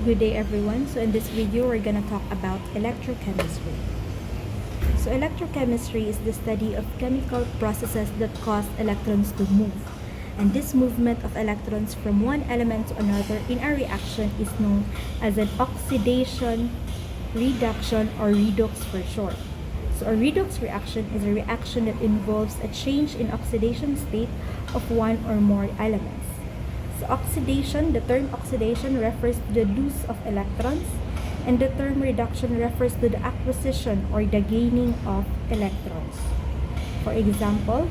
Good day everyone. So in this video we're gonna talk about electrochemistry. So electrochemistry is the study of chemical processes that cause electrons to move. And this movement of electrons from one element to another in a reaction is known as an oxidation, reduction, or redox for short. So a redox reaction is a reaction that involves a change in oxidation state of one or more elements. So oxidation, the term oxidation refers to the loss of electrons, and the term reduction refers to the acquisition or the gaining of electrons. For example,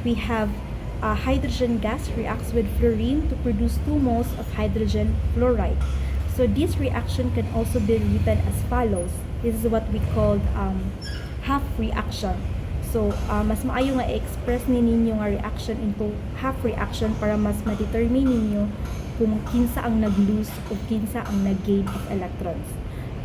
we have hydrogen gas reacts with fluorine to produce 2 moles of hydrogen fluoride. So this reaction can also be written as follows. This is what we call half reaction. So, mas maayo nga i-express ninyo nga reaction into half reaction para mas ma-determine ninyo kung kinsa ang nag-lose o kinsa ang nag-gain of electrons.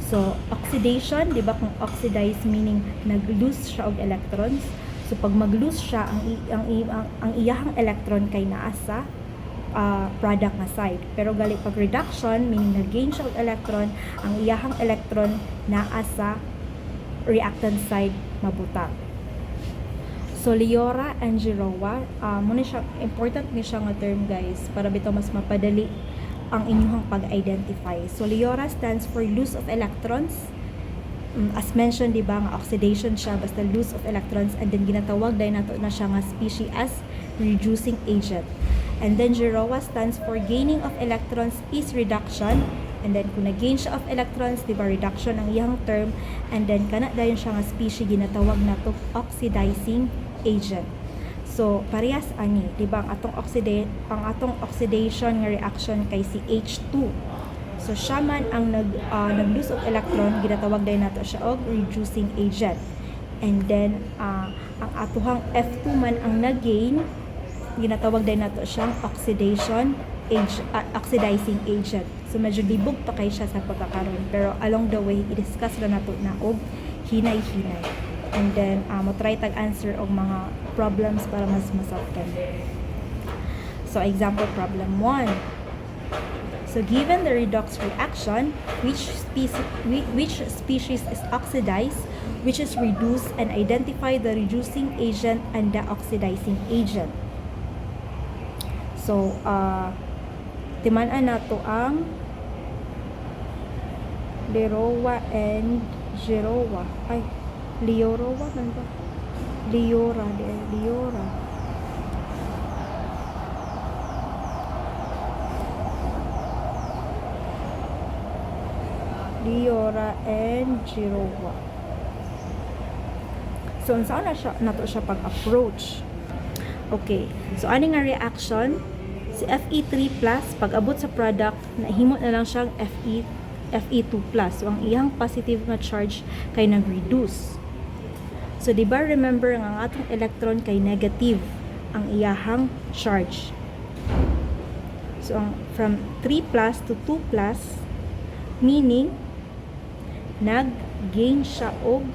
So, oxidation, di ba, kung oxidize meaning nag-lose siya og electrons. So, pag mag-lose siya, ang iyahang electron kay naa sa product nga side. Pero gali pag reduction, meaning nag-gain siya og electron, ang iyahang electron naa sa reactant side mabutang. So, Liora and Giroa, muna siya, important ni siya nga term guys, para bito mas mapadali ang inyong pag-identify. So, Liora stands for loss of electrons. As mentioned, di ba, nga oxidation siya, basta loss of electrons, and then ginatawag dahil nato na siya nga species as reducing agent. And then Giroa stands for gaining of electrons is reduction. And then kung nag-gain siya of electrons, di ba, reduction ang iyang term. And then kana dayon siya nga species ginatawag nato oxidizing agent. So parehas ani, di ba, ang atong oxidation nga reaction kay si H2. So siya man ang nag-lose of electron, ginatawag dayon nato siya og reducing agent. And then ang atuhang F2 man ang nag-gain, ginatawag dayon nato siyang oxidizing agent. So medyo libog pa kay siya sa pagkakaroon, pero along the way i-discuss ra nato na og hinay-hinay. And then mo-try tag-answer og mga problems para mas masoften. So example problem 1. So given the redox reaction, which species is oxidized, which is reduced, and identify the reducing agent and the oxidizing agent. So timan-an nato ang Liora and Giroa. Ay, Lioroa man ba? Liora. Liora and Giroa. So, saan nato siya pag-approach? Okay. So, ano nga reaction? Si Fe3+, pag abot sa product, nahimo na lang siyang Fe2+. So, ang iyang positive na charge kay nag-reduce. So, di ba remember nga ang atong electron kay negative ang iyahang charge. So, from 3+ to 2+, meaning, nag-gain siya og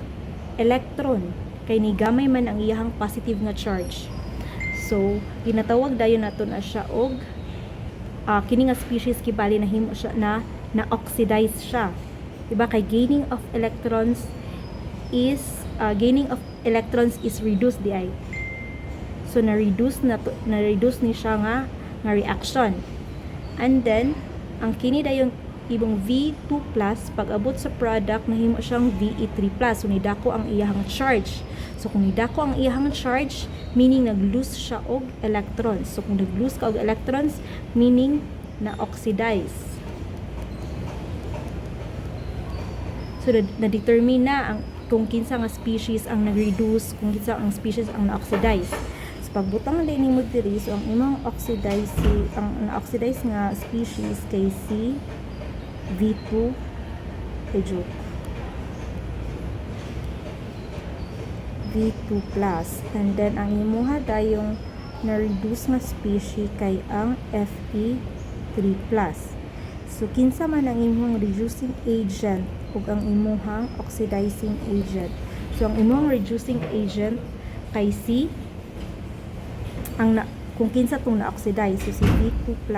electron. Kay ni gamay man ang iyahang positive na charge. So, ginatawag dayon nato na siya og kini nga species kibali na himo siya na-oxidize siya. Diba, kay gaining of electrons is reduced di ay. So na-reduce ni siya nga reaction. And then ang kini dayon ibong V2+, pag abot sa product nahimo siyang Ve3+. So nidako ang iyahang charge. So kung nidako ang iyahang charge, meaning nag-lose siya og electrons. So kung nag-lose ka og electrons, meaning na-oxidize. So na-determine na kung kinsa nga species ang nag-reduce, kung kinsa ang species ang na-oxidize. So pagbutang din nimo diri, so ang imong na-oxidize nga species kay si V2 V2+, and then ang imuha dayong na-reduce nga species kay ang Fe3+. So kinsa man ang imong reducing agent ug ang imuhang oxidizing agent. So ang imong reducing agent kay si kung kinsa tong na-oxidize, so si V2+,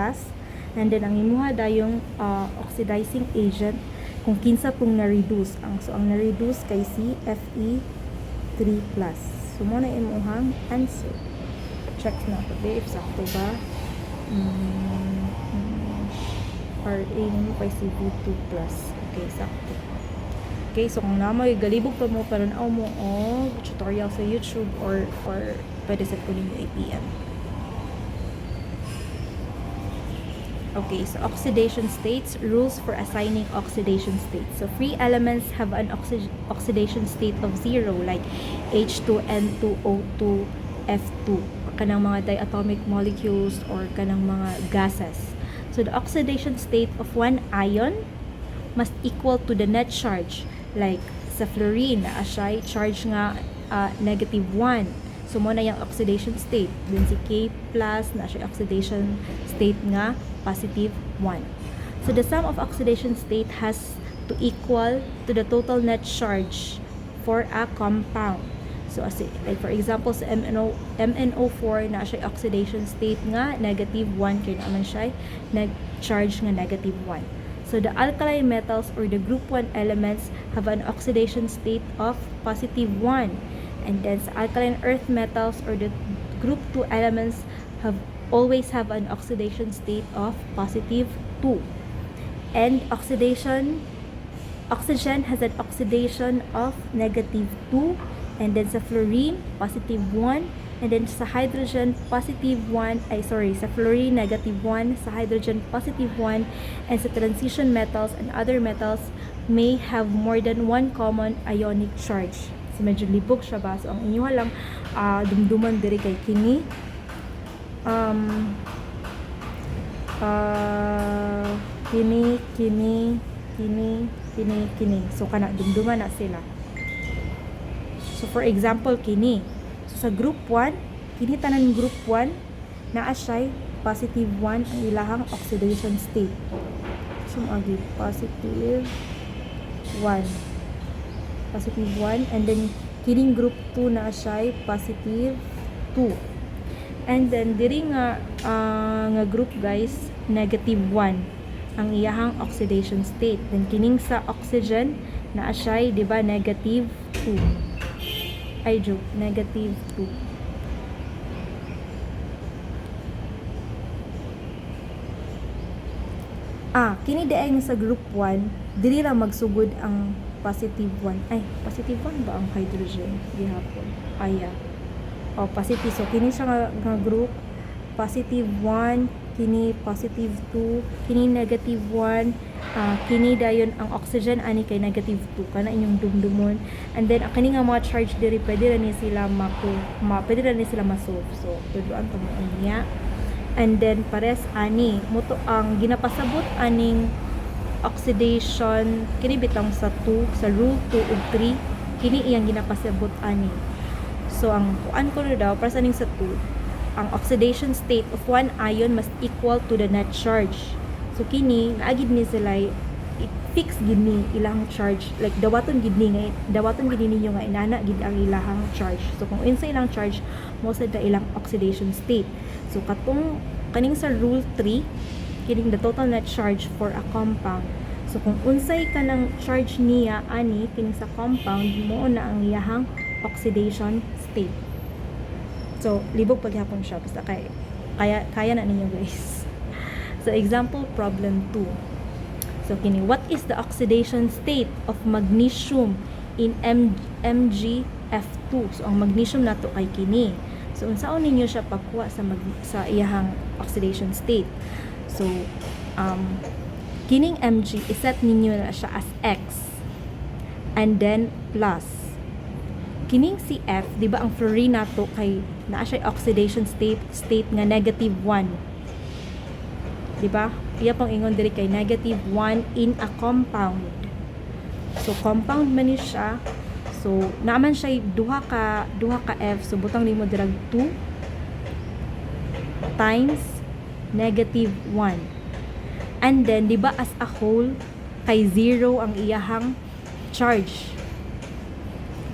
And then ang imuha dayong oxidizing agent kung kinsa pong na-reduce. So ang na-reduce kay CFe3+. So mo na imuhang answer. Check na ko if sakto ba. RA mo kay CV2+. Okay, sakto. Okay, so kung namoy galibog pa mo pero naaw mo tutorial sa YouTube or pwede sa ko ninyo APM. Okay, so oxidation states, rules for assigning oxidation states. So free elements have an oxidation state of 0 like H2N2O2 F2 kanang mga diatomic molecules or kanang mga gases. So the oxidation state of one ion must equal to the net charge. Like sa fluorine na siya charge nga -1. So mo na yung oxidation state. Then si K+ na siya oxidation state nga +1. So the sum of oxidation state has to equal to the total net charge for a compound. So as like for example sa MnO4 na siya oxidation state nga -1 kay naman siya charge nga -1. So the alkaline metals or the group 1 elements have an oxidation state of +1. And then sa alkaline earth metals or the group 2 elements always have an oxidation state of +2. And oxygen has an oxidation of -2. And then sa fluorine, +1. And then sa hydrogen, +1. Sa fluorine, -1. Sa hydrogen, +1. And sa transition metals and other metals may have more than one common ionic charge. So medyo libog siya ba? So ang inyo lang dumduman diri kay kini. Kini. So kana dumduman na sila. So for example kini. So sa group 1, kini tanan group 1 naa siya +1 ang ilahang oxidation state. So agi +1 and then kining group 2 na siya +2. And then diri nga group guys -1 ang iyahang oxidation state. Then kining sa oxygen na siya di ba -2. -2. Kini daay sa group 1 dili ra magsugod ang +1. +1 ba ang hydrogen gihapon? Positive. So kini siya nga group +1, kini +2, kini -1, kini dayon ang oxygen ani kay -2 kana inyong dumdumon. And then kini nga mga charge diri pwede ra ni sila ma-solve. So tuduan pa mo niya. And then pares ani moto ang ginapasabot aning oxidation kini bitang sa rule 2 ug 3 kini iyang ginapasabot ani. So ang kuan ko daw para sa ning sa 2, ang oxidation state of one ion must equal to the net charge. So kini naagid ni sila fix gid ni ilang charge, like dawaton gid ninyo nga inana gid ang ilang charge. So kung unsa ilang charge mo sa ilang oxidation state. So kaning sa rule 3 kining the total net charge for a compound. So kung unsay kanang charge niya ani kining sa compound mo na ang iyahang oxidation state. So libog paghapon siya basta kaya na ninyo guys. So example problem 2. So kini, what is the oxidation state of magnesium in MgF2? So ang magnesium nato kay kini. So unsaon ninyo siya pagkuha sa iyahang oxidation state? So kining Mg iset ninyo na siya as X and then plus kining si F, di ba ang fluorine nato kay naa siya oxidation state nga -1. Di ba? Iya pang ingon diri kay -1 in a compound. So compound man ni siya. So naman siya duha ka F, so butang nimo dirag 2 times -1. And then di ba as a whole kay 0 ang iyahang charge.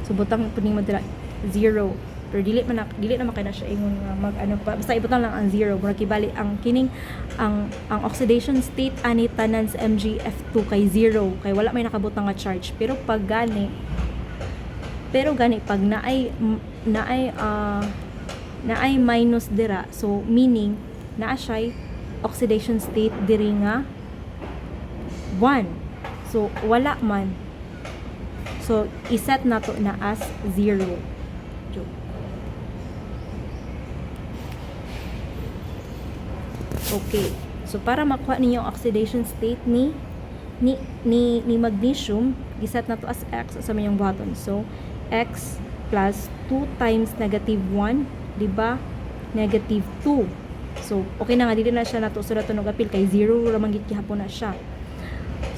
So butang puning mo dira 0 pero dili na makay na siya ingon nga mag ano pa, basta ibutang lang ang 0 mura kibali ang kining ang oxidation state ani tanan sa MgF2 kay 0 kay wala may nakabutang nga charge. Pero gani pag naay minus dira, so meaning naa siya oxidation state diri nga 1. So wala man, so iset na to na as 0. Okay, so para makuha ninyo ang oxidation state ni magnesium, giset na to as x sa mayong button. So x plus 2 times negative 1, di ba? Negative 2. So okay na nga, dili na siya nato sulat tunog apil kay 0 ra man gid gihapon na siya.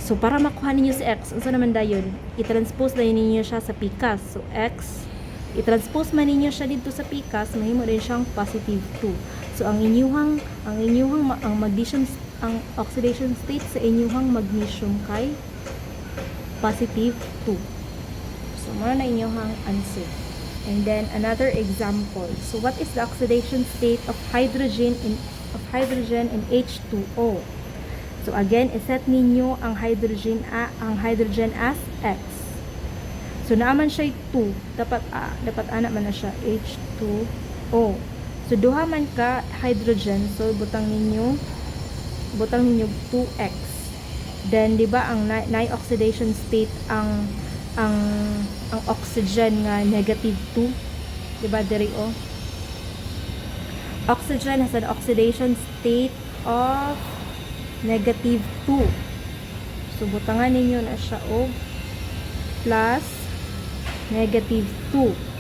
So para makuha ninyo si x, unsa naman dayon? I-transpose lang ninyo siya sa pikas. So x, i-transpose man ninyo siya dito sa pikas, mahimo din siyang positive 2. So ang magnesium, ang oxidation state sa inyuhang magnesium kay positive 2. So mao na inyuhang answer. And then another example. So what is the oxidation state of hydrogen in H2O? So again, iset ninyo ang hydrogen as x. So naaman siya 2, dapat ana man na siya H2O. So duha man ka hydrogen, so butang ninyo 2x. Then di ba ang oxidation state ang oxygen nga negative 2, di ba diri o? Oxygen has an oxidation state of negative 2. So butangan ninyo na siya og plus negative 2.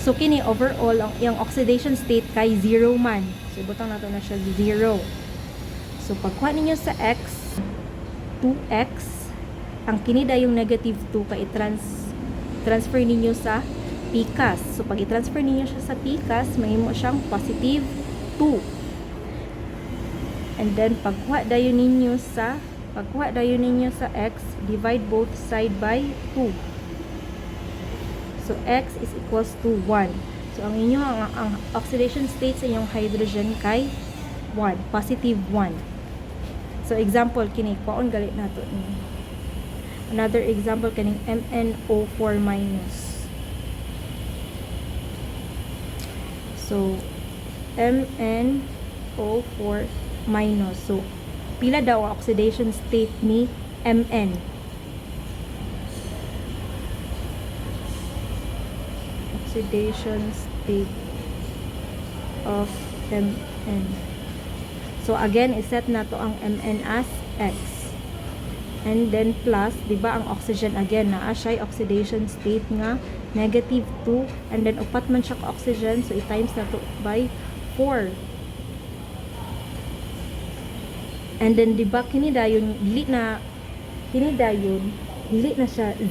So kini overall ang oxidation state kay 0 man. So butang nato na siya 0. So pagkuha ninyo sa x, 2x, ang kini dayong negative 2 kay transfer ninyo sa pikas. So pag i-transfer ninyo siya sa pikas, mahimo siyang positive 2. And then pagkuha dayon ninyo sa x, divide both side by 2. So x is equals to 1. So ang oxidation state sa inyong hydrogen kay 1, positive 1. So example kini kuon galit nato ni. Another example kaning MnO4 minus. So MnO4 minus. So pila daw ang oxidation state ni Mn? Oxidation state of Mn. So again, iset na to ang Mn as x. And then plus, di ba ang oxygen again na siya oxidation state nga negative 2, and then upat man siya ka oxygen, so i-times na to by 4. And then di ba kini dayon dili na siya 0,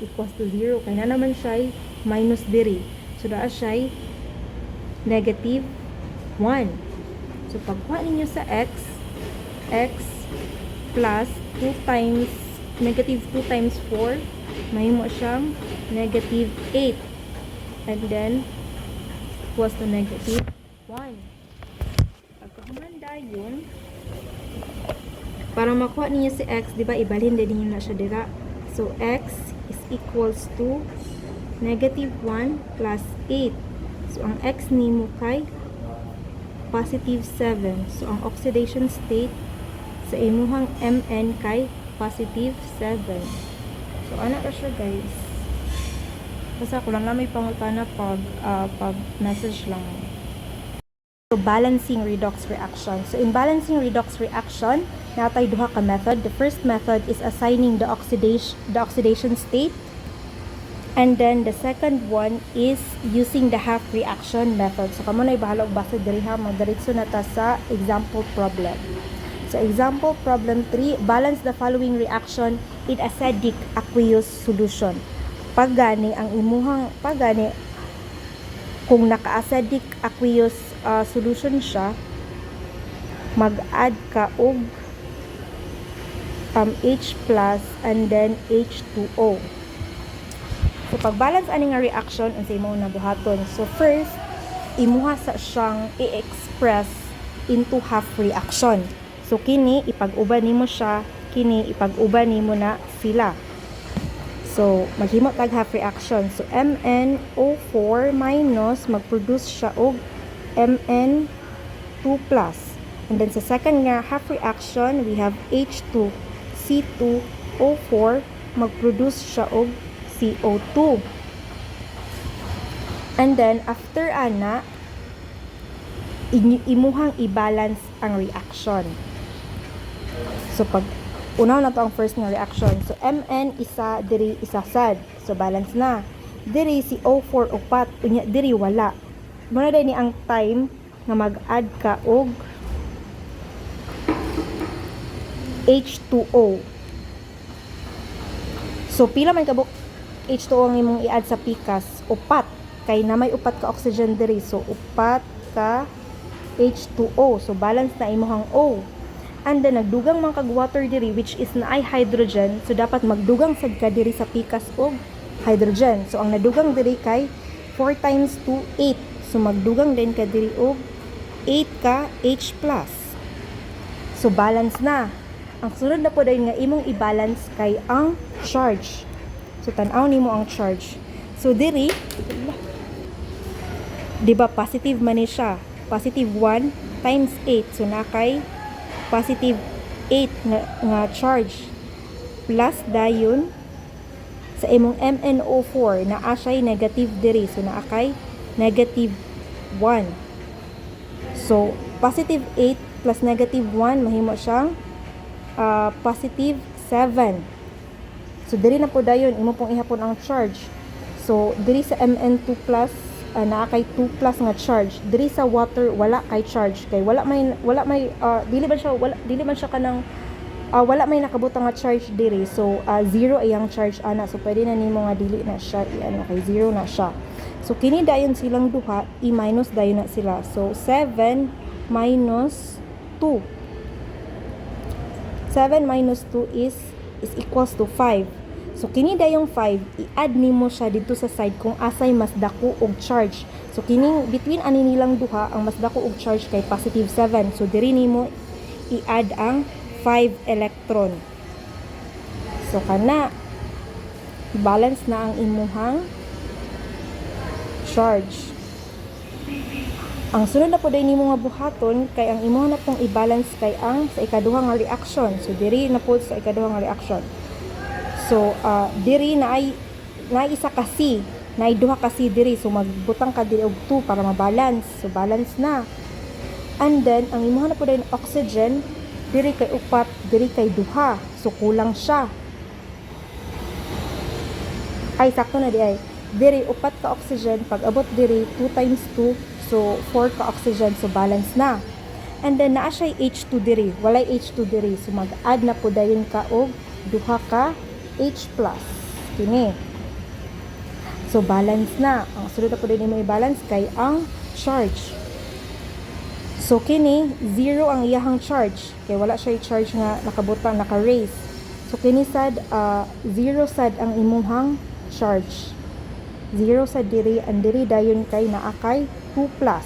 equals to 0 kay na naman siya minus diri. So daa siya negative 1. So pagkuha ninyo sa x plus 2 times negative 2 times 4, mahimo siyang negative 8. And then equals to negative 1. Pagkahuman dayon, para makuha ninyo si x, di ba ibalhin din ninyo na siya dira. So x is equals to negative 1 plus 8. So ang x nimo kay positive 7. So ang oxidation state sa imuhang Mn kay positive 7. So ana ra siya guys. Basta ko lang na may pangutana pag message lang. So balancing redox reaction. So in balancing redox reaction, natay duha ka method. The first method is assigning the oxidation state. And then the second one is using the half reaction method. So kamo na ibahala og basa diri ha, magdiretso na ta sa example problem. So example problem 3, balance the following reaction in acidic aqueous solution. Pagani kung naka-acidic aqueous solution siya, mag-add ka og H plus and then H2O. So pag balance ani nga reaction unsay mo na buhaton. So first imuha sa siyang i-express into half reaction. So kini ipag-uban nimo siya, kini ipag-uban nimo na sila. So maghimo tag half reaction. So MnO4 minus magproduce siya og Mn2 plus. And then sa second nga half reaction, we have H2C2O4 magproduce siya og CO2. And then after ana imuhang i-balance ang reaction. So pag unaw na to ang first nga reaction. So Mn isa diri isa sad. So balance na. Diri si O4 upat, unya diri wala. Muna dai ni ang time nga mag-add ka og H2O. So pila man kabuk H2O ang imong i-add sa pikas? Upat. Kay na may upat ka oxygen diri. So upat ka H2O. So balance na imong O. And then nagdugang mga kag water diri which is na ay hydrogen. So dapat magdugang sad ka diri sa pikas og hydrogen. So ang nadugang diri kay 4 times 2 8. So magdugang din ka diri og 8 ka H plus. So balance na. Ang sunod na po dahil nga imong i-balance kay ang charge. So tan-aw nimo ang charge. So diri di ba positive man ni siya. Positive 1 times 8. So na kay positive 8 nga charge plus dayon sa imong MnO4 na asay negative diri. So naa kay negative 1. So positive 8 plus negative 1 mahimo siyang positive 7. So diri na po dayon imo pong ihapon ang charge. So diri sa Mn2 plus naa kay 2 plus nga charge. Diri sa water wala kay charge kay wala may dili man siya kanang wala may nakabutang nga charge diri. So 0 ayang charge ana. So pwede na nimo nga dili na siya ano kay 0 na siya. So kini dayon silang duha i-minus dayon na sila. So 7 minus 2. 7 minus 2 is equals to 5. So kini dayong 5 i-add nimo siya dito sa side kung asay mas dako og charge. So kining between ani nilang duha ang mas dako og charge kay positive 7. So diri nimo i-add ang 5 electron. So kana balance na ang imuhang charge. Ang sunod na po day nimo nga buhaton kay ang imo na pong i-balance kay ang sa ikaduha nga reaction. So diri na po sa ikaduha nga reaction. So diri na ay isa kasi, na ay duha kasi diri. So magbutang ka diri og 2 para ma-balance. So balance na. And then ang imo na po day oxygen diri kay upat, diri kay duha. So kulang siya. Ay sakto na di ay. Diri upat ka oxygen pag abot diri 2 times 2. So 4 ka oxygen, so balance na. And then naa siya H2 diri, walay H2 diri. So mag-add na po dayon ka og duha ka H+. Kini. So balance na. Ang sunod na po din mo i-balance kay ang charge. So kini 0 ang iyahang charge. Kay wala siya i-charge nga nakabutang, naka-raise. So kini sad 0 sad ang imuhang charge. 0 sa diri, and diri dayon kay naa kay 2 plus.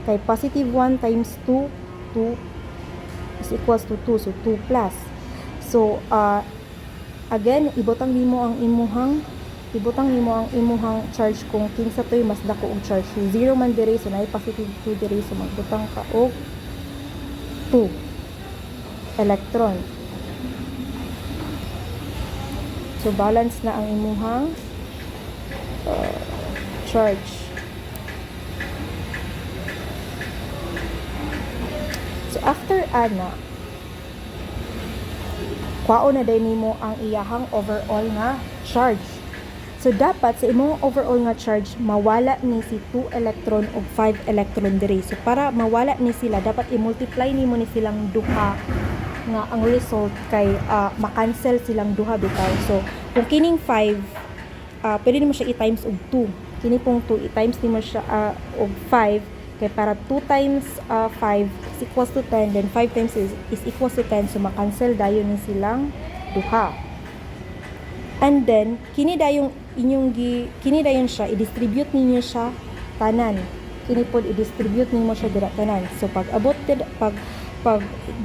Kay positive 1 times 2 is equals to 2. So 2 plus. So again ibutang nimo ang imuhang charge kung kinsa toy mas dako og charge. So 0 man diri, so naay positive 2 diri, so magbutang ka og 2 electron. So balance na ang imuhang charge. So after ana kwaon na din nimo ang iyahang overall nga charge. So dapat sa imong overall nga charge mawala ni si 2 electron ug 5 electron diri. So para mawala ni sila dapat i-multiply nimo ni silang duha nga ang result kay ma-cancel silang duha bitaw. So kung kining 5 pwede nimo siya i-times og 2. Kini pong 2 i-times nimo siya og 5. Okay, para 2 times 5 is equals to 10, then 5 times is equals to 10, so makancel dayon ni silang duha. And then kini dayon siya i-distribute ninyo siya tanan. Kini pod i-distribute nimo siya dira tanan. So pag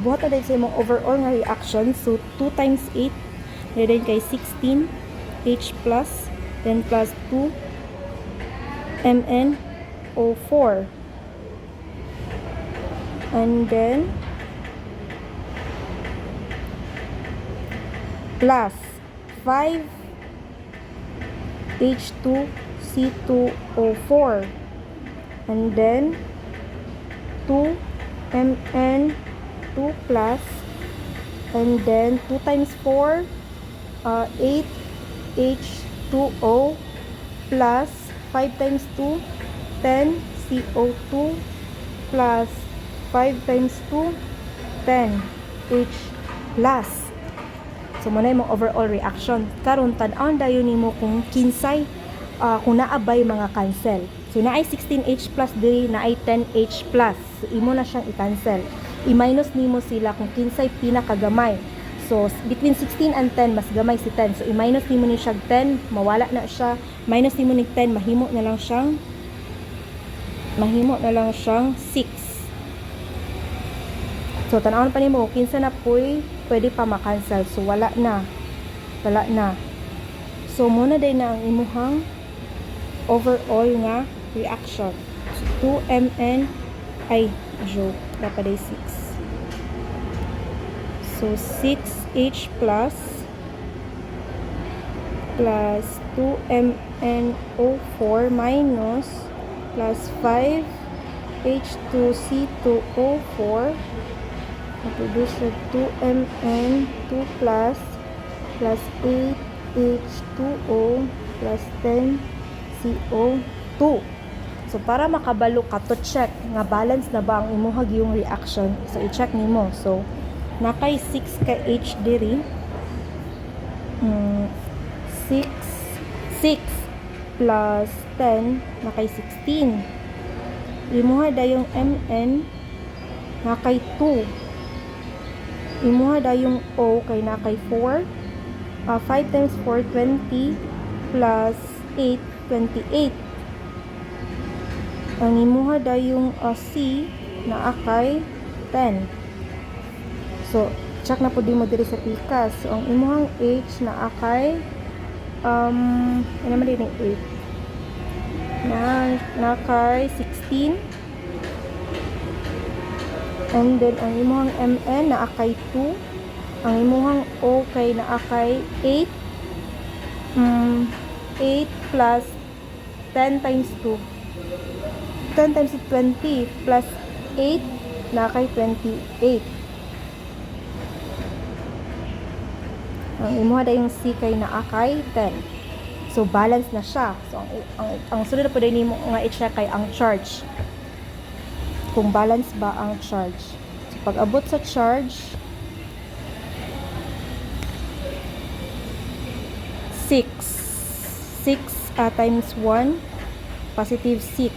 buhat na sa imong overall nga reaction, so 2 times 8 then kay 16 H plus, then plus 2 MnO4, and then plus 5 H2C2O4, and then 2 Mn2 plus, and then 2 times 4 8 H2O plus 5 times 2 10 CO2 plus 5 times 2 10 H plus. So muna yung overall reaction. Karon tan-aw dayon nimo kung kinsay kung naabay mga cancel. So naay 16H plus diri, naay 10H plus. So imo na siyang i-cancel. I-minus nimo sila kung kinsay pinakagamay. So between 16 and 10 mas gamay si 10. So i-minus nimo ni siya 10, mawala na siya. Minus nimo ni 10, mahimo na lang siyang 6. So tan-awon pa nimo kinsa na poy pwede pa ma-cancel. So wala na. So muna day na ang imuhang overall nga reaction. So 2Mn ay joke dapat day 6. So 6H plus 2MnO4 minus plus 5H2C2O4 produce 2Mn2 plus 8H2O plus 10CO2. So para makabalo ka to check nga balance na ba ang imuhag yung reaction, so i-check nimo. So nakay 6 ka H diri, 6 plus 10 nakay 16. Imuha dayong Mn nakay 2. Imuha dayong O kay nakay 4. 5 times 4 20 plus 8 28. Ang imuha dayong C na akay 10. So check na po din mo diri sa pikas. So ang imuhang H na akay ano naman din 8 na nakay 16, and then ang imuhang Mn na akay 2, ang imuhang O kay na akay 8. 8 plus 10 times 2, 10 times 20 plus 8 na akay 28. Ang imuha dayong C kay na akay 10. So balance na siya. So ang sunod na po din nimo nga i-check kay ang charge. Kung balance ba ang charge. So pag abot sa charge 6 times 1 positive 6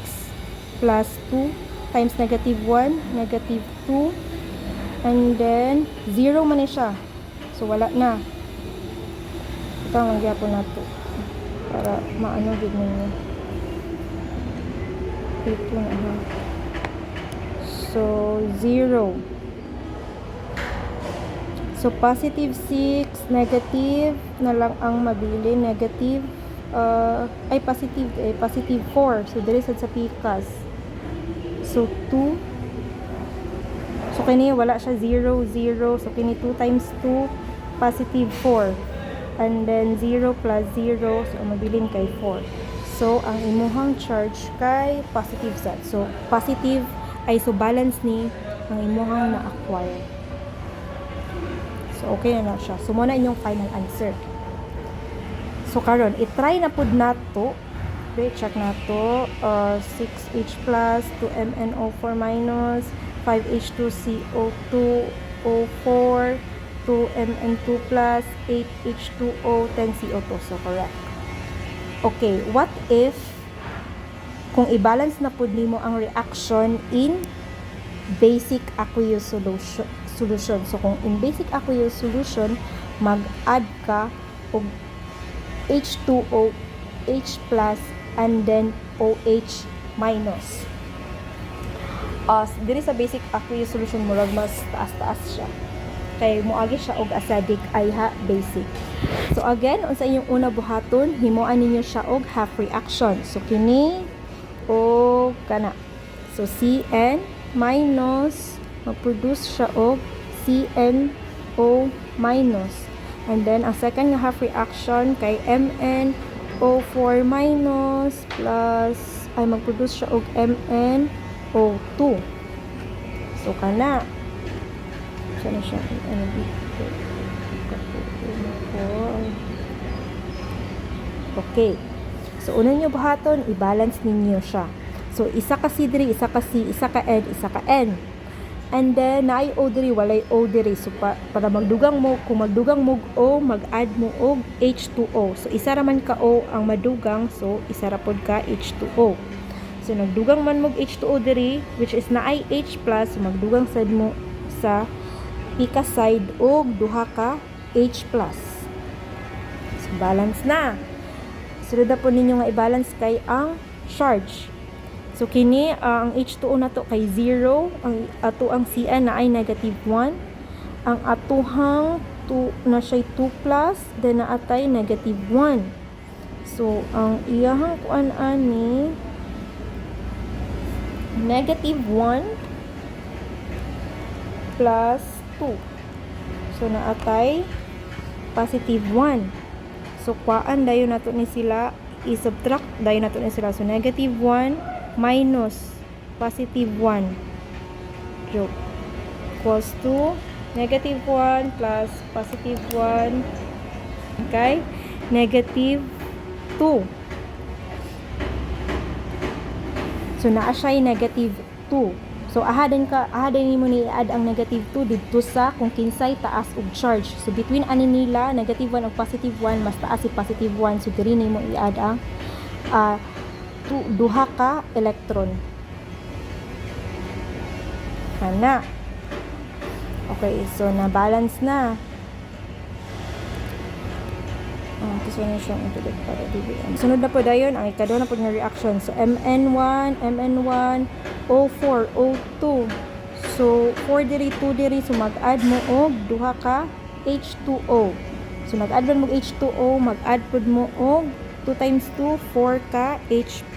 plus 2 times negative 1 negative 2, and then 0 man ni siya. So wala na. Ito ang magyapon na to para maano gid ninyo. Ito na ha. So 0. So positive 6, negative na lang ang mabili, negative positive 4. So diri sad sa pikas. So 2. So kini wala siya 0 0. So kini 2 times 2 positive 4. And then 0 plus 0, so mabilin kay 4. So ang imuhang charge kay positive sad. So positive ay so balance ni ang imuhang na-acquire. So okay na siya. So muna inyong final answer. So karon i-try na pud nato. Okay, check nato. 6H plus 2MnO4 minus 5H2CO2 O4 2Mn2 plus 8H2O 10CO2. So correct. Okay, what if kung i-balance na pud nimo ang reaction in basic aqueous solution. So kung in basic aqueous solution, mag-add ka og H2O, H plus, and then OH minus. Diri sa basic aqueous solution murag mas taas-taas siya. Kay moagi siya og acidic ay basic. So again, unsa inyong una buhaton, himuan ninyo siya og half reaction. So kini o kana. So Cn minus mag-produce siya og CnO minus. And then ang second nga half reaction kay MnO4 minus plus ay mag-produce siya og MnO2. So kana sana siya okay. So una niyo buhaton, i-balance ninyo siya. So isa ka C diri, isa ka C, isa ka N, isa ka N. And then naay O diri, walay O diri. So para magdugang mo, kung magdugang mo O, mag-add mo og H2O. So isa ra man ka O ang madugang, so isa ra pod ka H2O. So nagdugang man mo H2O diri, which is naay H+, so magdugang sad mo sa pika side og duha ka H+. So balance na. Sunod na po ninyo nga i-balance kay ang charge. So kini ang H2O na to kay 0, ang ato ang Cn na ay negative 1, ang atuhang na siya 2+, then naatay negative 1. So ang iyahang kuan ani negative 1 plus 2. So naatay positive 1. So kuan dayon nato ni sila, i-subtract dayon nato ni sila. So negative 1 minus positive 1 equals to negative 1 plus positive 1 okay, negative 2. So naa siya negative 2. So ahadin mo ni i-add ang negative 2 dito sa kung kinsay taas og charge. So between ani nila negative 1 ug positive 1, mas taas si positive 1, so diri nimo i-add ang duha ka electron. Kana. Okay, so na balance na. This one is siyang intulid para DBM. Sunod na po dayon ang ikaduha na po nga reaction. So Mn1, O4, O2. So 4 diri, 2 diri, so mag-add mo og duha ka H2O. So nag-add mo og H2O, mag-add pud mo og 2 times 2, 4 ka H+.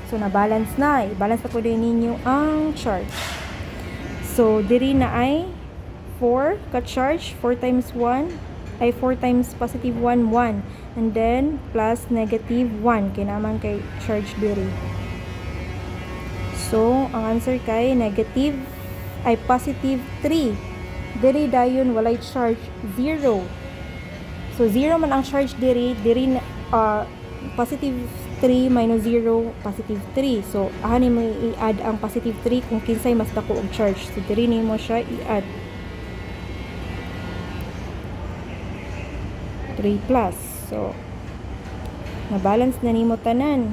So na-balance na. I-balance na po din ninyo ang charge. So diri na ay 4 ka charge, 4 times 1 ay 4 times positive 1, 1. And then plus negative 1 kay naman kay charge diri. So ang answer kay negative ay positive 3. Diri dayon walay charge 0. So 0 man ang charge diri positive 3 minus 0, positive 3. So ahani mo i-add ang positive 3 kung kinsay mas dako og charge. So diri nimo siya i-add 3 plus. So na-balance na nimo tanan.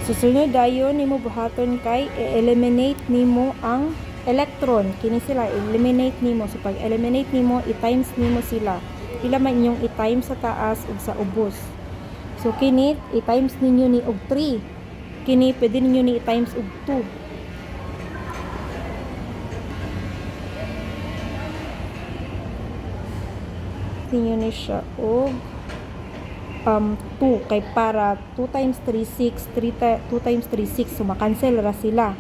So sunod dayon nimo buhaton kay i-eliminate nimo ang electron. Kini sila eliminate nimo. So pag eliminate nimo, i-times nimo sila. Pila man inyong i-times sa taas ug sa ubos. So kini i-times ninyo ni og 3. Kini pwede ninyo ni i-times og 2. Ninyo ni siya og 2 kay para 2 times 3 6, 2 times 3 6, so makancel ra sila.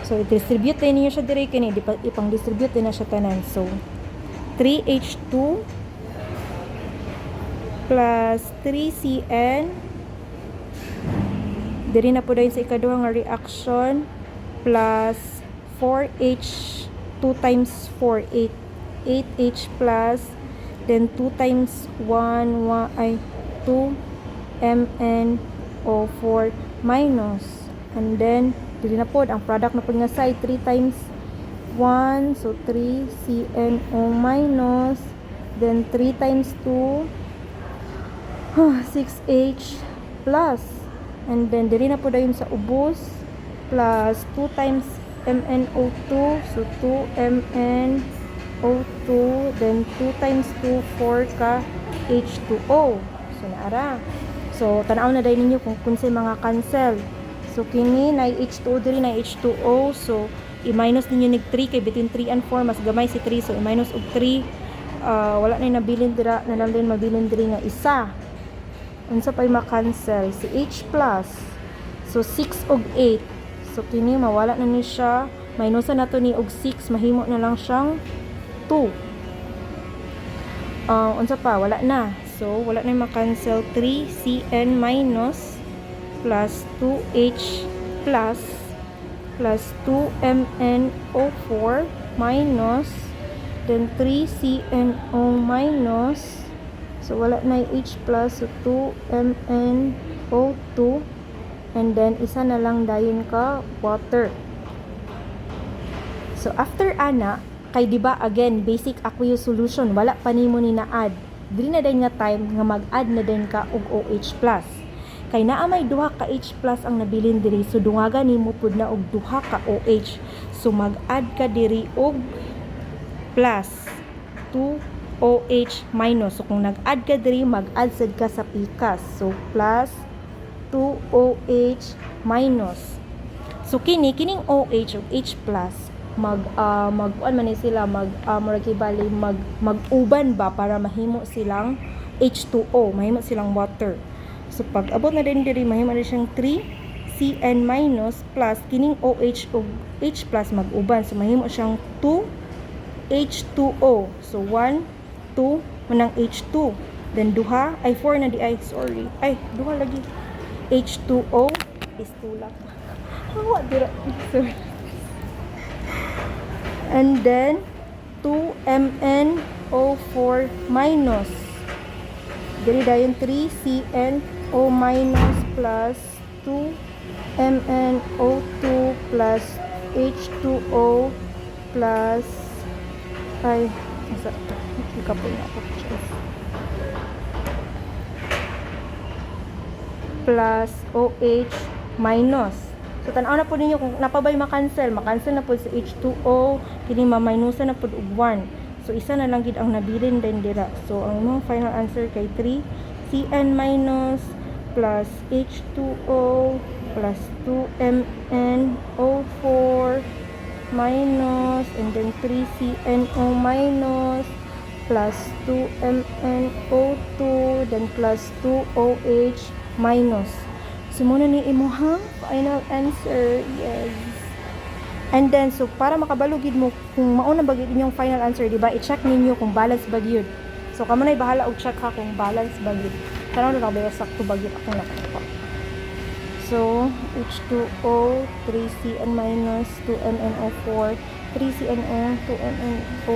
So i-distribute din niyo siya dire kini ipang-distribute din na siya tanan. So 3H2 plus 3Cn diri na po dayon sa ikaduha nga reaction plus 4H 2 times 4 8H plus then 2 times 1 ay 2 MnO4 minus, and then dili na po ang product na po nga side 3 times 1, so 3 CnO minus, then 3 times 2 6H plus. And then, diri na po dayon sa ubos. Plus 2 times MnO2. So, 2MnO2. Then, 2 times 2, 4 ka H2O. So, naara. So, tanaw na dayon ninyo kung kunsay mga cancel. So, kini na H2O diri na H2O. So, i-minus ninyo nig 3 kay between 3 and 4 mas gamay si 3. So, i-minus og 3. Wala na yung nabilin dira. Na lang din mabilin diri nga isa. Unsa pa'y ma-cancel? Si H plus. So, 6 og 8. So, kini mawala na ni siya. Minusan na to ni og 6. Mahimo na lang siyang 2. Unsa pa? Wala na. So, wala na yung ma-cancel. 3Cn minus plus 2H plus 2MnO4 minus then 3CnO minus. So, wala na yung H plus. So, 2MnO2 and then isa na lang dayon ka water. So, after ana, kay diba again, basic aqueous solution, wala pa nimo ni na-add. Dili na dayon nga time nga mag-add na din ka og OH plus. Kay naa may duha ka H plus ang nabilin diri, so dungagan nimo pud na og duha ka OH. So, mag-add ka diri og plus 2OH minus. So, kung nag-add ka diri, mag-add sad ka sa pikas. So, plus 2OH minus. So, kining OH ug H plus, mag-uban man sila, mag-uban ba para mahimo silang H2O, mahimo silang water. So, pag abot na din diri, mahimo na siyang 3Cn minus plus kining OH ug H plus mag-uban. So, mahimo siyang 2H2O. So, 1, 2, manang H2. Then, duha, 4 na di ay, sorry. Duha lagi. H2O is tulak. What did I, sorry. And then, 2MnO4 minus. Diri dayon 3CnO minus plus 2MnO2 plus H2O plus plus OH minus. So, tanaw na po ninyo kung napabay makancel na po sa H2O, kini ma-minusan na po og 1. So, isa na lang gid ang nabilin din dira. So, ang imong final answer kay 3Cn minus plus H2O plus 2MnO4 minus and then 3CnO minus plus 2MnO2 then plus 2OH minus. So, muna ni imuhang final answer. Yes. And then, so, para makabalugid mo, kung mauna bagid inyong final answer, diba, i-check ninyo kung balance bagid. So, kamo na'y bahala og check ha kung balance bagid. Tanaw na ba sakto bagid akong nakuha. So, H2O, 3Cn minus, 2MnO4, 3CnO, 2MnO2,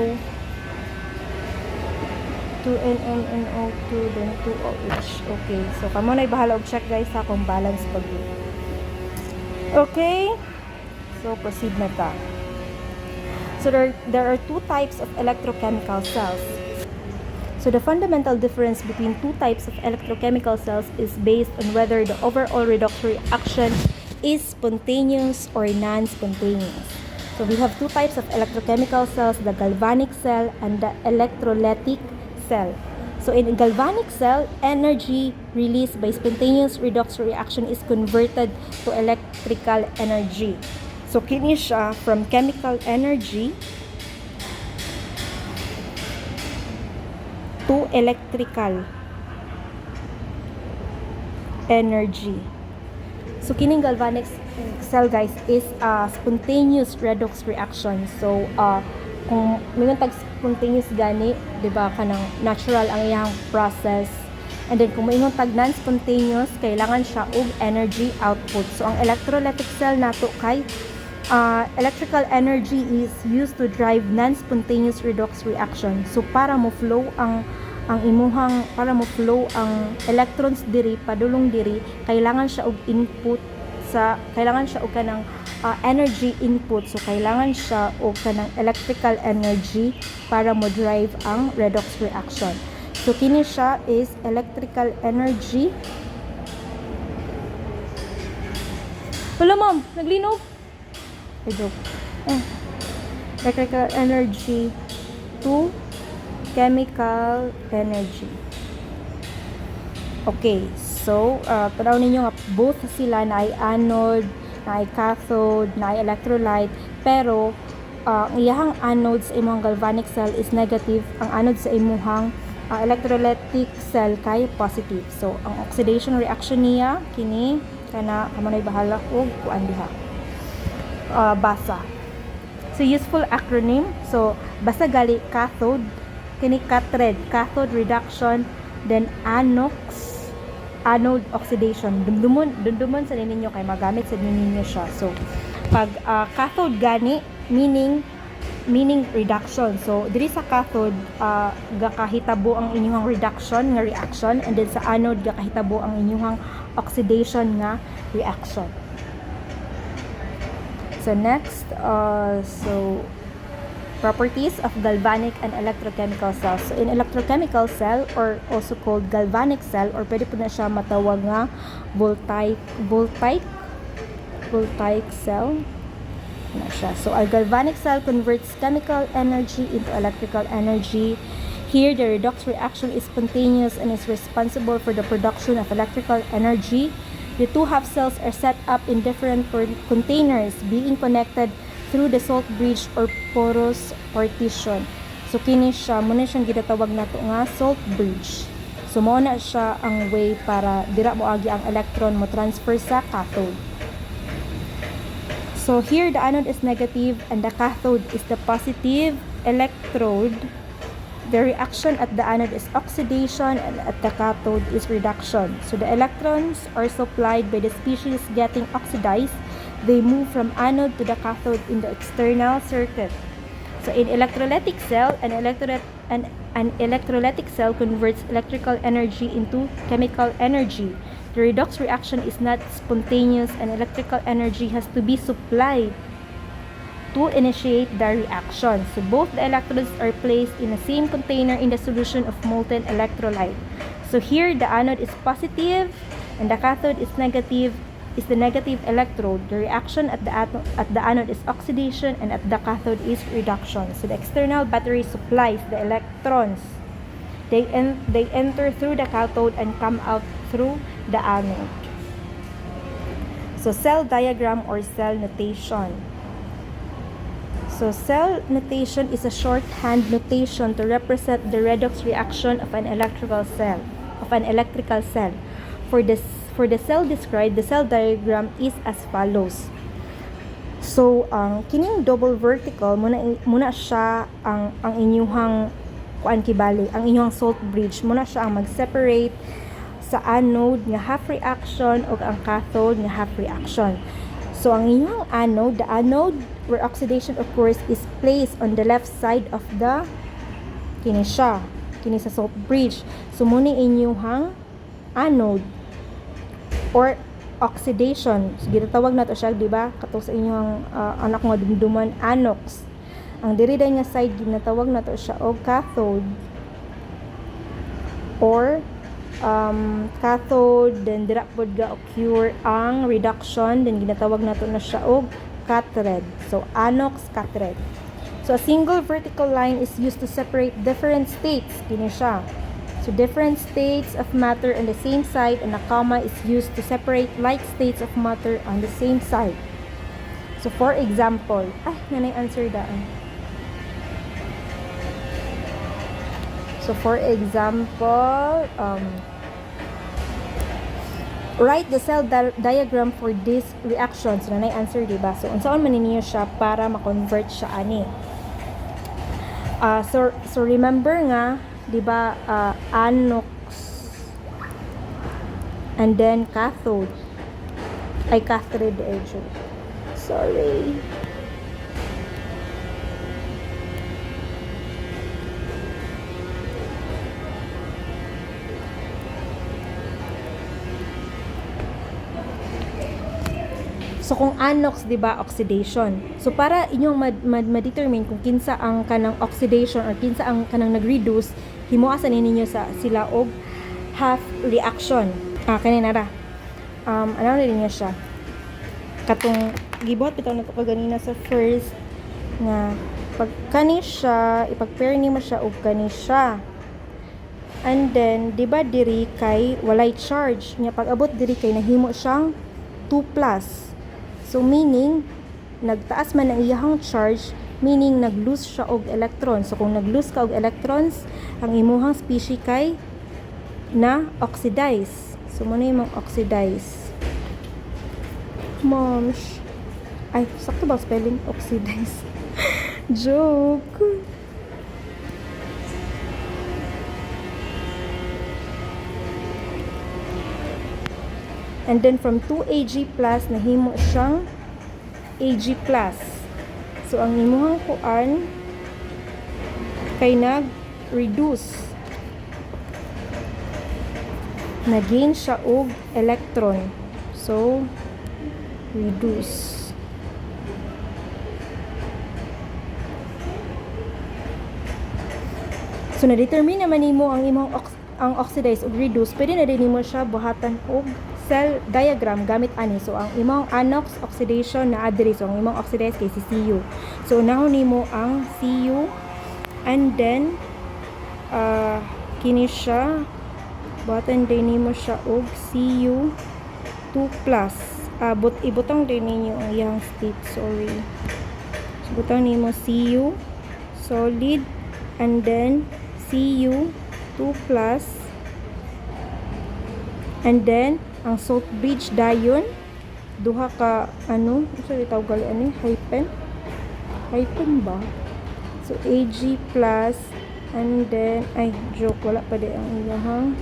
then 2OH. Okay. So, kamo na'y bahala og check guys ha kung balance bagid. Okay? So, proceed na ta. So, there are two types of electrochemical cells. So, the fundamental difference between two types of electrochemical cells is based on whether the overall redox reaction is spontaneous or non-spontaneous. So, we have two types of electrochemical cells, the galvanic cell and the electrolytic cell. So, in a galvanic cell, energy released by spontaneous redox reaction is converted to electrical energy. So, kini siya from chemical energy to electrical energy. So, kining galvanic cell guys is a spontaneous redox reaction. So, kung may tag spontaneous gani, di ba, kanang natural ang iyang process. And then, kung may tag non-spontaneous, kailangan siya og energy output. So, ang electrolytic cell nato kay electrical energy is used to drive non-spontaneous redox reaction. So, para mo flow ang electrons diri padulong diri, kailangan siya og input kailangan siya og kanang energy input. So, kailangan siya og kanang electrical energy para mo drive ang redox reaction. So kini siya is electrical energy. Wala ma'am, naglinog. I joke. Electrical energy to chemical energy. Okay, so tanaw ninyo nga both sila na ay anode, na ay cathode, na ay electrolyte, pero ang iyahang anode sa imong galvanic cell is negative, ang anode sa imong electrolytic cell kay positive. So ang oxidation reaction niya kini kana kamanay bahala og kuan diha. Basa. So useful acronym, so basta gali cathode, kini cathode reduction, then anode oxidation. Dumdumon sa ninyo kay magamit sa ninyo siya. So pag cathode gani meaning reduction. So diri sa cathode gakahitabo ang inyong reduction nga reaction, and then sa anode gakahitabo ang inyong oxidation nga reaction. So next, so properties of galvanic and electrochemical cells. So in electrochemical cell, or also called galvanic cell, or pwede po na siya matawag nga voltaic cell na siya. So a galvanic cell converts chemical energy into electrical energy. Here the redox reaction is spontaneous and is responsible for the production of electrical energy. The two half cells are set up in different containers being connected through the salt bridge or porous partition. So kini siya, muna siyang ginatawag nato nga salt bridge. So mao na siya ang way para dira moagi ang electron mo transfer sa cathode. So here the anode is negative and the cathode is the positive electrode. The reaction at the anode is oxidation and at the cathode is reduction. So the electrons are supplied by the species getting oxidized. They move from anode to the cathode in the external circuit. So in electrolytic cell, an electrolytic cell converts electrical energy into chemical energy. The redox reaction is not spontaneous and electrical energy has to be supplied to initiate the reaction. So both the electrodes are placed in the same container in the solution of molten electrolyte. So here the anode is positive and the cathode is negative, is the negative electrode. The reaction at the anode is oxidation and at the cathode is reduction. So the external battery supplies the electrons. They enter through the cathode and come out through the anode. So cell diagram or cell notation. So cell notation is a shorthand notation to represent the redox reaction of an electrical cell, For the cell described, the cell diagram is as follows. So kining double vertical muna siya ang inyuhang kuan kibali, ang inyuhang salt bridge muna siya ang mag-separate sa anode nga half reaction ug ang cathode nga half reaction. So ang inyong anode, the anode where oxidation occurs is placed on the left side of the kini sa salt bridge. So muna inyong anode or oxidation. So ginatawag nato siya, di ba? Katong sa inyong anak nga dumduman anox. Ang diri day nga side ginatawag nato siya og cathode or cathode, then dira pod ga occur ang reduction, then ginatawag nato na siya og cathode. So anox cathode. So a single vertical line is used to separate different states. Kini siya. So different states of matter on the same side, and a comma is used to separate like states of matter on the same side. So for example, nanay answer daan. So for example, write the cell diagram for this reaction. So nanay answer, diba? So unsaon man ninyo siya para ma-convert siya ani. So remember nga, diba, anox and then cathode. Cathode actually. Sorry. So kung anox, 'di ba, oxidation. So para inyong ma-determine kung kinsa ang kanang oxidation or kinsa ang kanang nag-reduce, himuasan ninyo sila og half reaction. Kanina ra. Ano rin niya siya? Katong gibuhat bitaw na ko ganina sa first nga pag kani siya, ipag-pair nimo siya og kani siya. And then, di ba diri kay walay charge? Nya pag abot diri kay nahimo siyang 2+. So meaning nagtaas man ang iyahang charge, meaning nag-lose siya og electrons. So kung nag-lose ka og electrons, ang imuhang species kay na oxidize. So muna yung oxidize. Moms. Ay, sakto ba spelling? Oxidize. Joke. And then from 2Ag+, nahimo siyang Ag+. So ang imuhang kuan kay nag-reduce. Nag-gain siya og electron. So reduce. So na-determine naman nimo ang imong ang oxidize ug reduce. Pwede na din nimo siya buhatan og cell diagram gamit ani. So ang imong anox oxidation na adri. So ang imong oxidize kay si Cu. So unahon nimo ang Cu, and then kini siya buhatan din nimo siya og Cu2+. Ibutang din ninyo ang iyang state, sorry. So butang nimo Cu solid, and then Cu2+, and then ang salt bridge dayon duha ka sorry tawag ani hyphen ba, so Ag+, and then joke, wala pa di ang iyahang,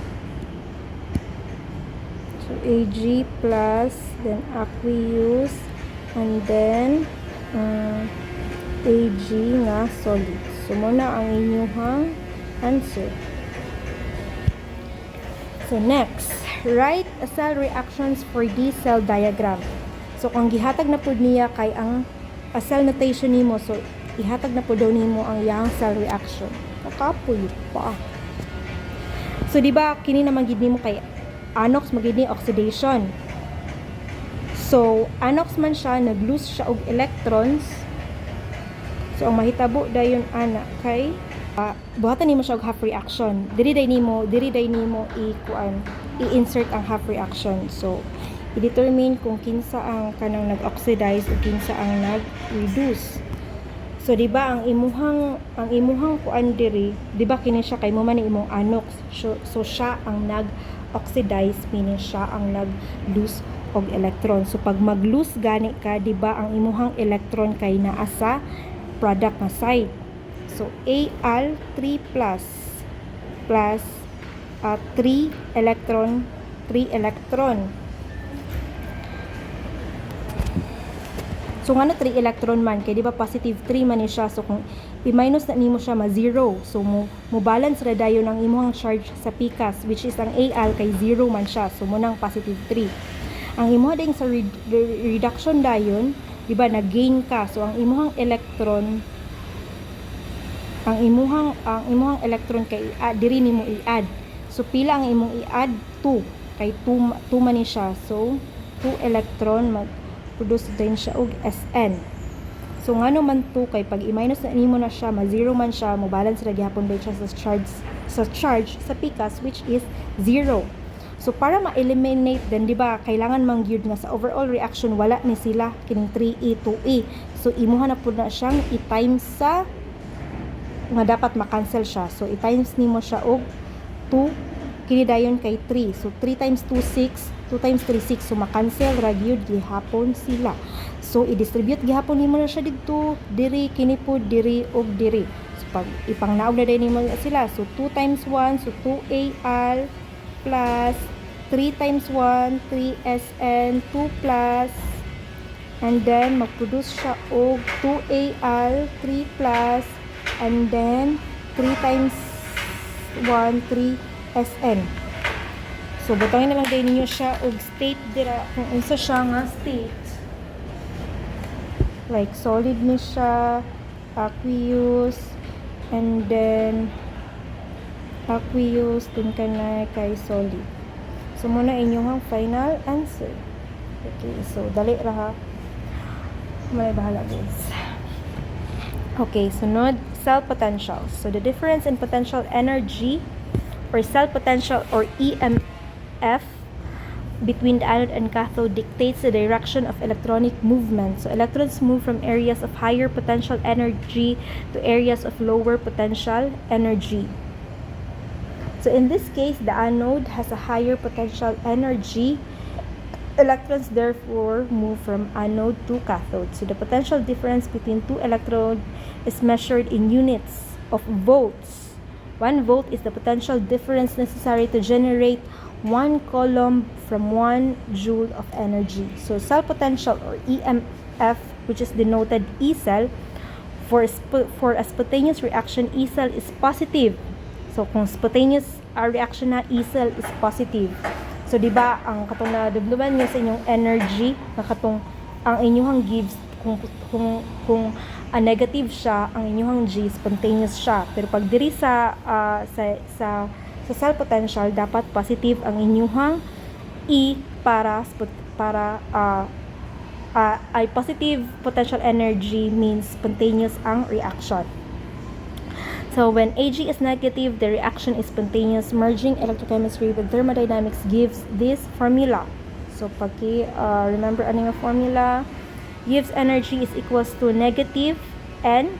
so Ag+, then aqueous, and then Ag nga solid. So muna ang inyong answer. So next, write cell reactions for this cell diagram. So kung gihatag na pud niya kay ang cell notation nimo, so ihatag na pud daw nimo ang iyang cell reaction. Kakapuy pa. So di ba kini naman gid nimo kay anox magid ni oxidation. So anox man siya, nag-lose siya og electrons. So ang mahitabo dayon ana kay buhatan nimo siya og half reaction. Diri day nimo i-insert ang half reaction. So i-determine kung kinsa ang kanang nag-oxidize o kinsa ang nag-reduce. So di ba ang imuhang kuan diri, di ba kini siya kay mo man imong anox. So siya ang nag-oxidize, meaning siya ang nag-lose og electron. So pag mag-lose gani ka, di ba ang imuhang electron kay naa sa product na side. So Al3+ plus 3 electron. So nga na 3 electron man kay di ba positive 3 man ni siya. So kung i-minus na nimo siya ma-0, so mo balance ra dayon ang imong charge sa picas, which is ang Al kay 0 man siya. So mo nang positive 3. Ang imo ding sa reduction dayon, di ba nag-gain ka. So ang imong electron electron kay diri nimo i-add. So pila ang imong i-add? 2. Kay 2 man ni siya. So 2 electron mag-produce din siya og Sn. So ngano man 2 kay pag i-minus na nimo na siya, ma-0 man siya, mo balance ra gyapon ba siya sa charge sa picas, which is 0. So para ma-eliminate din, di ba, kailangan mang gyud nga sa overall reaction wala ni sila kining 3e 2e. So imuha na pud na siyang i-times sa nga dapat ma-cancel siya. So i-times nimo siya og 2, kini dayon kay 3. So 3 times 2 6, 2 times 3 6. So ma-cancel ra gyud gihapon sila. So i-distribute gihapon nimo na siya didto, diri kini pud diri og diri. So pag ipangnaog na din nimo sila, so 2 times 1, so 2Al plus 3 times 1, 3Sn, 2 plus, and then mag-produce siya og 2Al, 3 plus, and then 3 times 1, 3Sn. So butangin na lang din ninyo siya og state dira kung unsa siya nga state. Like solid ni siya, aqueous, and then aqueous dun kanay kay solid. So muna inyong final answer. Okay, so dali ra ha. May bahala guys. Okay, sunod, cell potential. So the difference in potential energy or cell potential or EMF between the anode and cathode dictates the direction of electronic movement. So electrons move from areas of higher potential energy to areas of lower potential energy. So in this case, the anode has a higher potential energy. Electrons therefore move from anode to cathode. So the potential difference between two electrodes is measured in units of volts. 1 volt is the potential difference necessary to generate 1 coulomb from 1 joule of energy. So cell potential or EMF, which is denoted E cell, for a spontaneous reaction, E cell is positive. So kung spontaneous reaction na, E cell is positive. So di ba ang katong nadubluban niyo sa inyong energy, na katong ang inyong gives kung negative siya, ang inyong G spontaneous siya. Pero pag diri sa cell potential, dapat positive ang inyong E para ay positive potential energy means spontaneous ang reaction. So when Ag is negative, the reaction is spontaneous. Merging electrochemistry with thermodynamics gives this formula. So remember ano yung formula? Gives energy is equals to negative N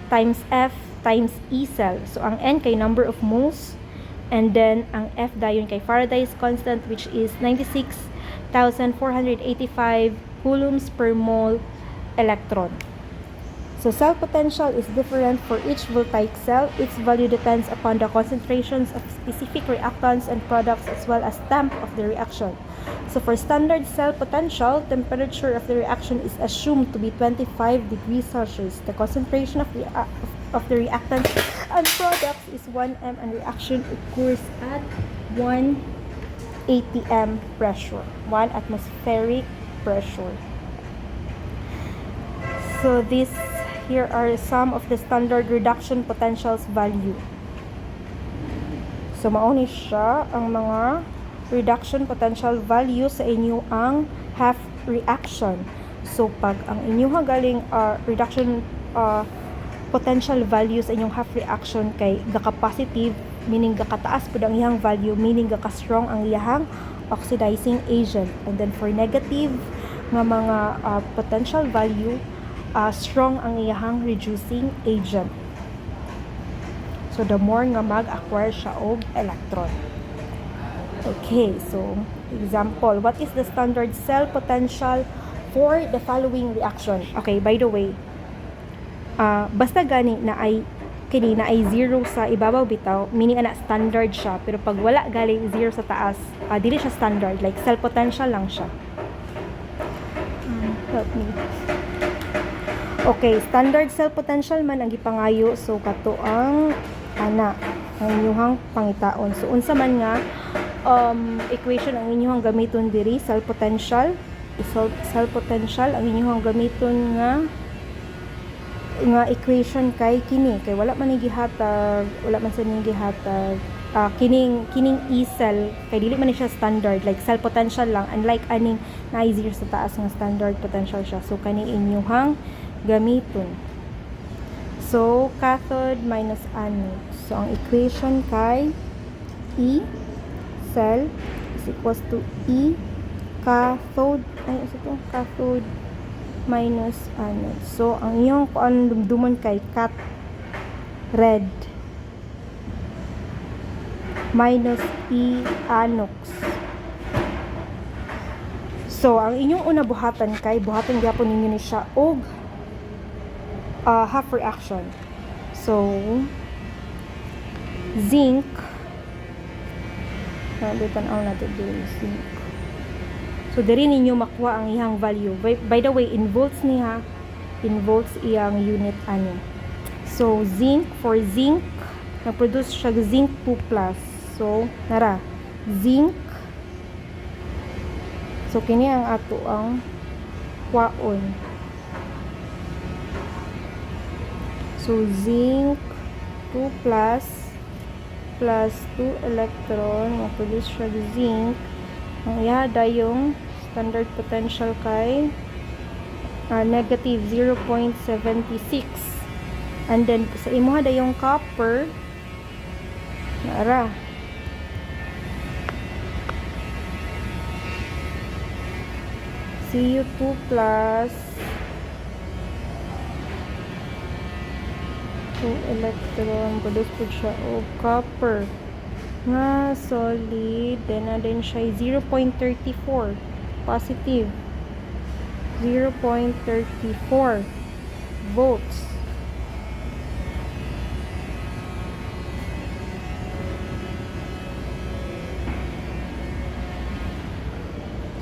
times F times E cell. So ang N kay number of moles, and then ang F dayon kay Faraday's constant, which is 96,485 coulombs per mole electron. So cell potential is different for each voltaic cell. Its value depends upon the concentrations of specific reactants and products as well as temp of the reaction. So for standard cell potential, temperature of the reaction is assumed to be 25 degrees Celsius. The concentration of the reactants and products is 1 m and reaction occurs at 1 atm pressure, 1 atmospheric pressure. So here are some of the standard reduction potentials value. So mauni siya ang mga reduction potential value sa inyo ang half reaction. So pag ang inyo galing reduction potential value sa inyong half reaction kay gaka-positive, meaning gakataas pud ang iyang value, meaning gaka-strong ang iyang oxidizing agent. And then for negative nga mga potential value, strong ang iyang reducing agent. So the more nga mag-acquire siya og electron. Okay, so example, what is the standard cell potential for the following reaction? Okay, by the way, basta gani na ay zero sa ibabaw bitaw, meaning ana standard siya, pero pag wala galing zero sa taas, dili siya standard, like cell potential lang siya. Help me. Okay, standard cell potential man ang gipangayo. So kato ang ang inyong pangitaon. So unsa man nga equation ang inyong gamiton diri, cell potential ang inyong gamiton nga equation kay kini, kay wala man gihatag, kining E cell kay dili man siya standard, like cell potential lang, unlike aning na zero sa taas nga standard potential siya. So kani inyong gamiton. So cathode minus anode. So ang equation kay E cell is equals to E cathode minus anode. So ang iyong dumduman kay cat red minus E anox. So ang inyong una buhatan gyapon ninyo ni siya og half reaction. So zinc, zinc. So diri ninyo makuha ang iyang value. By the way, in volts niya, in volts iyang unit ani. So zinc, for zinc na-produce siya zinc 2+. So nara zinc. So kini ang ato ang kwaon. So zinc 2+ plus 2 electron, mag-produce siya zinc. Ang ihada yung standard potential kay negative 0.76. And then, sa imo hada yung copper, naara. Cu2 plus 2 electron, produce po siya o copper nga solid, then na din siya 0.34 positive 0.34 volts.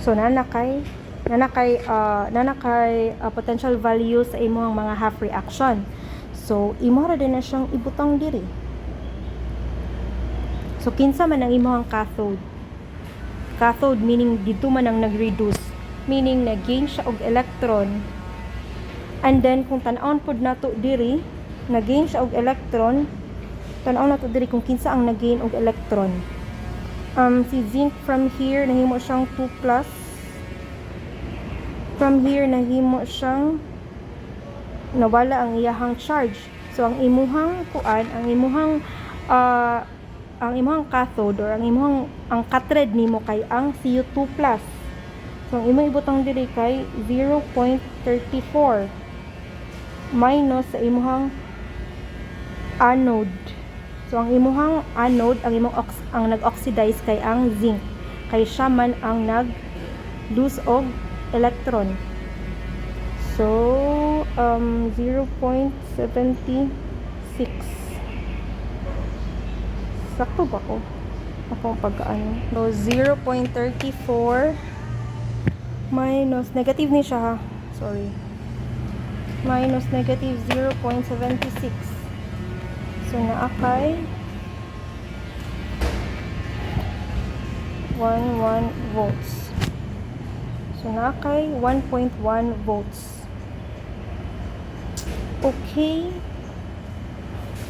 So nanakay potential value sa imong mga half reaction. So imo ra din na siyang ibutang diri. So kinsa man ang imong cathode? Cathode meaning dito man ang nag-reduce, meaning nag-gain siya og electron. And then kung tan-awon pod nato diri, nag-gain siya og electron, tan-awon nato diri kung kinsa ang nag-gain og electron. Si zinc from here nahimo siyang 2 plus. From here nahimo siyang nawala ang iyahang charge. So ang imuhang kuan, ang imuhang cathode or ang cathode nimo kay ang Cu2 plus. So ang imong ibutang diri kay 0.34 minus sa imuhang anode. So ang imuhang anode, ang nag-oxidize kay ang zinc, kay siya man ang nag-lose og electron. So 0.76. Sakto ba ko? Akong pagkaano. So 0.34 minus negative ni siya ha. Sorry. Minus negative 0.76. So naakay 11 volts. So naakay 1.1 volts. Okay.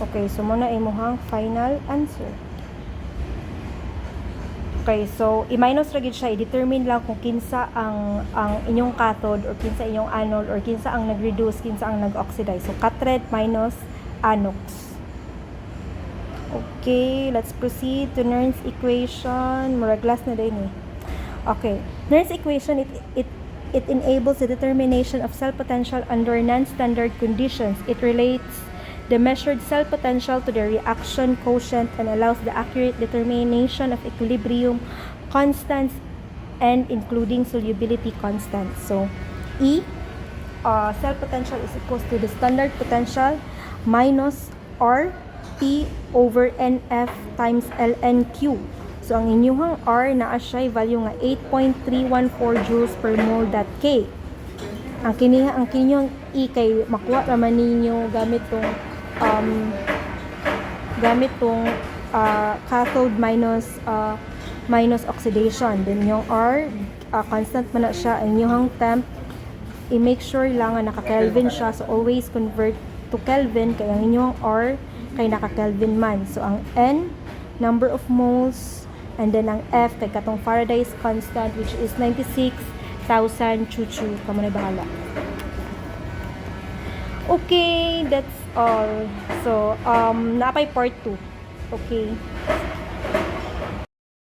Okay, so muna imuhang final answer. Okay, so i-minus ra gid siya, i-determine lang kung kinsa ang inyong cathode or kinsa inyong anode or kinsa ang nag-reduce, kinsa ang nag-oxidize. So cathode minus anox. Okay, let's proceed to Nernst equation. Murag last na din eh. Okay, Nernst equation, it enables the determination of cell potential under non-standard conditions. It relates the measured cell potential to the reaction quotient and allows the accurate determination of equilibrium constants and including solubility constants. So, cell potential is equals to the standard potential minus R T over NF times LNQ. So, ang inyong R naa siya value nga 8.314 joules per mole dot K. Ang kinyong E kay makuha naman ninyo gamit tong cathode minus oxidation. Then yung R constant man na siya. Ang inyong temp i-make sure lang nga naka-Kelvin siya. So always convert to Kelvin kaya ang inyong R kay naka-Kelvin man. So ang N number of moles and then ang F kay katong Faraday's constant which is 96,000 chuchu. Kamo na bahala. Okay, that's all. So, napay part 2. Okay.